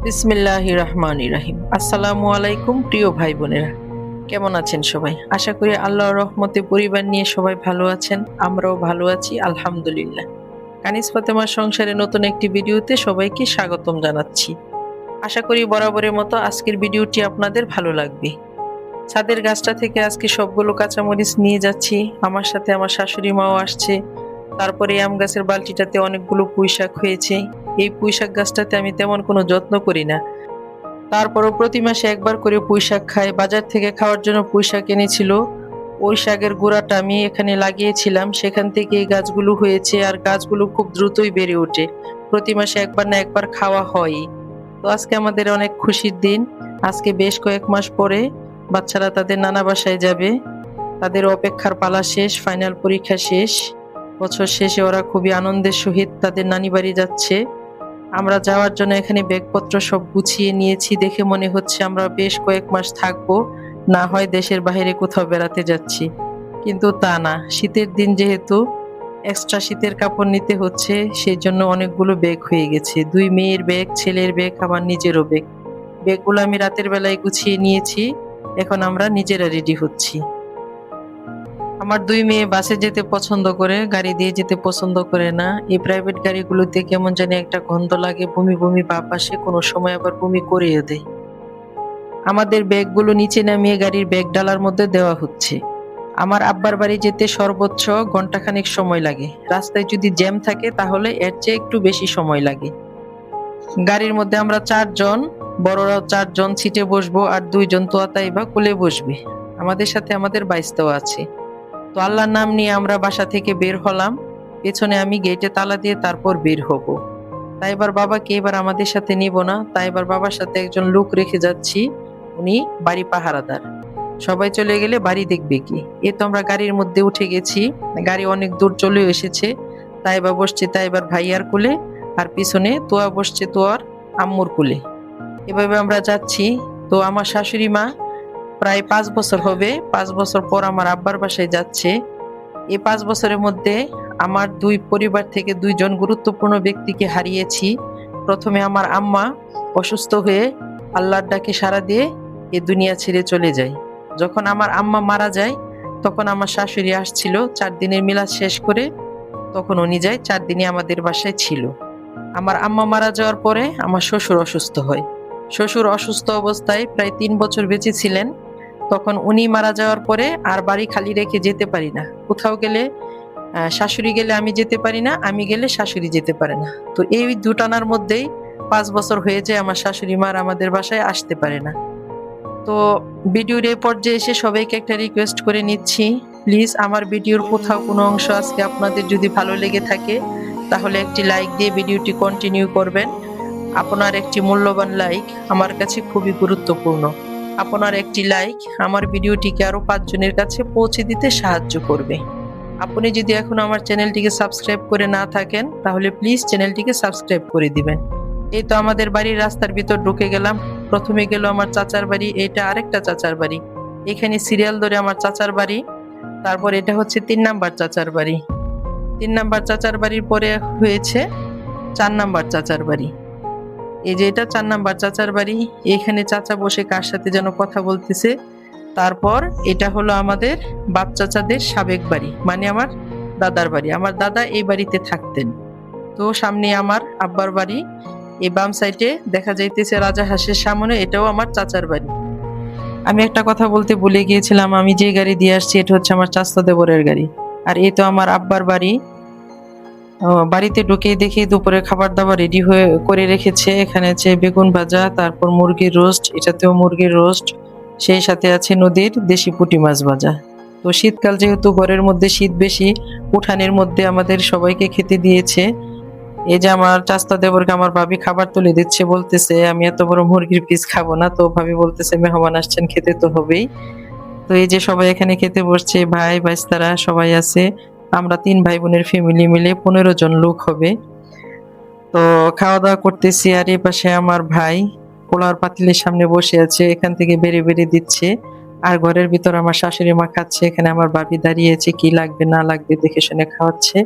বিসমিল্লাহির রহমানির রহিম। আসসালামু আলাইকুম প্রিয় ভাই বোনেরা, কেমন আছেন সবাই? আশা করি আল্লাহর রহমতে পরিবার নিয়ে সবাই ভালো আছেন। আমরাও ভালো আছি আলহামদুলিল্লাহ। কানিজ ফাতেমার সংসারে নতুন একটি ভিডিওতে সবাইকে স্বাগতম জানাচ্ছি। আশা করি বরাবরের মতো আজকের ভিডিওটি আপনাদের ভালো লাগবে। ছাদের গাছটা থেকে আজকে সবগুলো কাঁচামরিচ নিয়ে যাচ্ছি। আমার সাথে আমার শাশুড়ি মাও আসছে। তারপরে আম গাছের বালতিটাতে অনেকগুলো পুঁইশাক হয়েছে। এই পুঁইশাক গাছটাতে আমি তেমন কোনো যত্ন করি না, তারপরও প্রতি মাসে একবার করে পুঁইশাক খাই। বাজার থেকে খাওয়ার জন্য পুঁইশাক এনেছিল। ওই শাকের গোড়াটা আমি এখানে লাগিয়েছিলাম, সেখান থেকে এই গাছগুলো হয়েছে। আর গাছগুলো খুব দ্রুতই বেড়ে ওঠে। প্রতি মাসে একবার না একবার খাওয়া হয়। তো আজকে আমাদের অনেক খুশির দিন। আজকে বেশ কয়েক মাস পরে বাচ্চারা তাদের নানা বাসায় যাবে। তাদের অপেক্ষার পালা শেষ, ফাইনাল পরীক্ষা শেষ। বছর শেষে ওরা খুবই আনন্দের সহিত তাদের নানি বাড়ি যাচ্ছে। আমরা যাওয়ার জন্য এখানে ব্যাগপত্র সব গুছিয়ে নিয়েছি। দেখে মনে হচ্ছে আমরা বেশ কয়েক মাস থাকবো, না হয় দেশের বাইরে কোথাও বেড়াতে যাচ্ছি। কিন্তু তা না, শীতের দিন যেহেতু এক্সট্রা শীতের কাপড় নিতে হচ্ছে, সেই জন্য অনেকগুলো ব্যাগ হয়ে গেছে। দুই মেয়ের ব্যাগ, ছেলের ব্যাগ, আমার নিজেরও ব্যাগ। ব্যাগগুলো আমি রাতের বেলায় গুছিয়ে নিয়েছি। এখন আমরা নিজেরা রেডি হচ্ছি। আমার দুই মেয়ে বাসে যেতে পছন্দ করে, গাড়ি দিয়ে যেতে পছন্দ করে না। এই প্রাইভেট গাড়িগুলোতে কেমন জানি একটা গন্ধ লাগে, বমি বমি ভাব আসে, কোনো সময় আবার বমি করিয়ে দেয়। আমাদের ব্যাগগুলো নিচে নামিয়ে গাড়ির ব্যাগ ডালার মধ্যে দেওয়া হচ্ছে। আমার আব্বার বাড়ি যেতে সর্বোচ্চ ঘন্টাখানেক সময় লাগে। রাস্তায় যদি জ্যাম থাকে তাহলে এর চেয়ে একটু বেশি সময় লাগে। গাড়ির মধ্যে আমরা 4 জন, বড়রাও 4 জন সিটে বসবো, আর 2 জন তোয়াতাই বা কোলে বসবে। আমাদের সাথে আমাদের বাইস্তাও আছে। তো আল্লাহর নাম নিয়ে আমরা বাসা থেকে বের হলাম। পেছনে আমি গেটে তালা দিয়ে তারপর বের হব। তাই এবার বাবাকে এবার আমাদের সাথে নিব না, তাই এবার বাবার সাথে একজন লোক রেখে যাচ্ছি। উনি বাড়ি পাহারাদার। সবাই চলে গেলে বাড়ি দেখবে কি। এ তো আমরা গাড়ির মধ্যে উঠে গেছি। গাড়ি অনেক দূর চলে এসেছে। তাই এবার বসছে তাই এবার ভাইয়ার কোলে, আর পিছনে তোয়া বসছে তোয়ার আম্মুর কোলে। এভাবে আমরা যাচ্ছি। তো আমার শাশুড়ি মা প্রায় 5 বছর হবে, 5 বছর পর আমার আব্বার বাসায় যাচ্ছে। এই 5 বছরের মধ্যে আমার দুই পরিবার থেকে 2 জন গুরুত্বপূর্ণ ব্যক্তিকে হারিয়েছি। প্রথমে আমার আম্মা অসুস্থ হয়ে আল্লাহর ডাকে সাড়া দিয়ে এ দুনিয়া ছেড়ে চলে যায়। যখন আমার আম্মা মারা যায় তখন আমার শাশুড়ি আসছিল 4 দিনের মিলাদ শেষ করে। তখন উনি যায়, 4 দিনই আমাদের বাসায় ছিল। আমার আম্মা মারা যাওয়ার পরে আমার শ্বশুর অসুস্থ হয়। শ্বশুর অসুস্থ অবস্থায় প্রায় 3 বছর বেঁচে ছিলেন। তখন উনি মারা যাওয়ার পরে আর বাড়ি খালি রেখে যেতে পারি না। কোথাও গেলে শাশুড়ি গেলে আমি যেতে পারি না, আমি গেলে শাশুড়ি যেতে পারে না। তো এই দুটানার মধ্যেই 5 বছর হয়ে যায় আমার শাশুড়ি মার আমাদের বাসায় আসতে পারে না। তো ভিডিওর এই পর্যায়ে এসে সবাইকে একটা রিকোয়েস্ট করে নিচ্ছি, প্লিজ আমার ভিডিওর কোথাও কোনো অংশ আজকে আপনাদের যদি ভালো লেগে থাকে তাহলে একটি লাইক দিয়ে ভিডিওটি কন্টিনিউ করবেন। আপনার একটি মূল্যবান লাইক আমার কাছে খুবই গুরুত্বপূর্ণ। আপনার একটি লাইক আমার ভিডিওটিকে আরো 5 জনের কাছে পৌঁছে দিতে সাহায্য করবে। আপনি যদি এখন আমার চ্যানেলটিকে সাবস্ক্রাইব করে না থাকেন তাহলে প্লিজ চ্যানেলটিকে সাবস্ক্রাইব করে দিবেন। এই তো আমাদের বাড়ির রাস্তার ভিতর ঢুকে গেলাম। প্রথমে গেল আমার চাচার বাড়ি, এটা আরেকটা চাচার বাড়ি। এখানে সিরিয়াল ধরে আমার চাচার বাড়ি, তারপর এটা হচ্ছে 3 নাম্বার চাচার বাড়ি। 3 নাম্বার চাচার বাড়ির পরে হয়েছে 4 নাম্বার চাচার বাড়ি। এই যে এটা 4 নাম্বার চাচার বাড়ি। এখানে চাচা বসে কার সাথে যেন কথা বলতেছে। তারপর এটা হলো আমাদের বাপ চাচাদের সাবেক বাড়ি, মানে আমার দাদার বাড়ি। আমার দাদা এই বাড়িতে থাকতেন। তো সামনে আমার আব্বার বাড়ি। এই বাম সাইডে দেখা যাইতেছে রাজা হাঁসের সামনে, এটাও আমার চাচার বাড়ি। আমি একটা কথা বলতে ভুলে গিয়েছিলাম, আমি যে গাড়ি দিয়ে আসছি এটা হচ্ছে আমার চাচা দেবরের গাড়ি। আর এই তো আমার আব্বার বাড়ি। বাড়িতে ঢুকেই দেখি দুপুরে খাবার দাবার রেডি হয়ে করে রেখেছে। এখানে আছে বেগুন ভাজা, তারপর মুরগির রোস্ট, এটাতেও মুরগির রোস্ট, সেই সাথে আছে নদীর দেশি পুঁটি মাছ ভাজা। তো শীতকাল যেহেতু ঘরের মধ্যে শীত বেশি, উঠানের মধ্যে আমাদের সবাইকে খেতে দিয়েছে। এই যে আমার চাস্তা দেবরকে আমার ভাবি খাবার তুলে দিচ্ছে, বলতেছে আমি এত বড় মুরগির পিস খাবো না। তো ভাবি বলতেছে মেহমান আসছেন, খেতে তো হবেই। তো এই যে সবাই এখানে খেতে বসছে, ভাই ভাইস্তারা সবাই আছে। আমরা 3 ভাই বোনের ফ্যামিলি মিলে 15 জন লোক হবে। তো খাওয়া দাওয়া করতেছি, আর এই পাশে আমার ভাই পোলাওর পাতিলের সামনে বসে আছে, এখান থেকে বেড়ে বেড়ে দিচ্ছে। আর ঘরের ভিতর আমার শাশুড়ি মা খাচ্ছে, এখানে আমার ভাবি দাঁড়িয়েছে, কি লাগবে না লাগবে দেখে শুনে খাওয়াচ্ছে।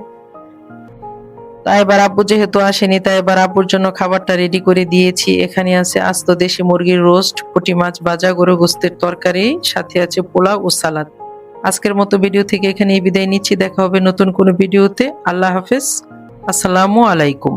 তাই এবার আব্বু যেহেতু আসেনি, তাই এবার আব্বুর জন্য খাবারটা রেডি করে দিয়েছি। এখানে আছে আস্ত দেশি মুরগির রোস্ট, পুঁটি মাছ ভাজা, গরু গোস্তের তরকারি, সাথে আছে পোলাও ও সালাদ। আজকের মতো ভিডিও থেকে এখানেই বিদায় নিচ্ছি। দেখা হবে নতুন কোনো ভিডিওতে। আল্লাহ হাফেজ। আসসালামু আলাইকুম।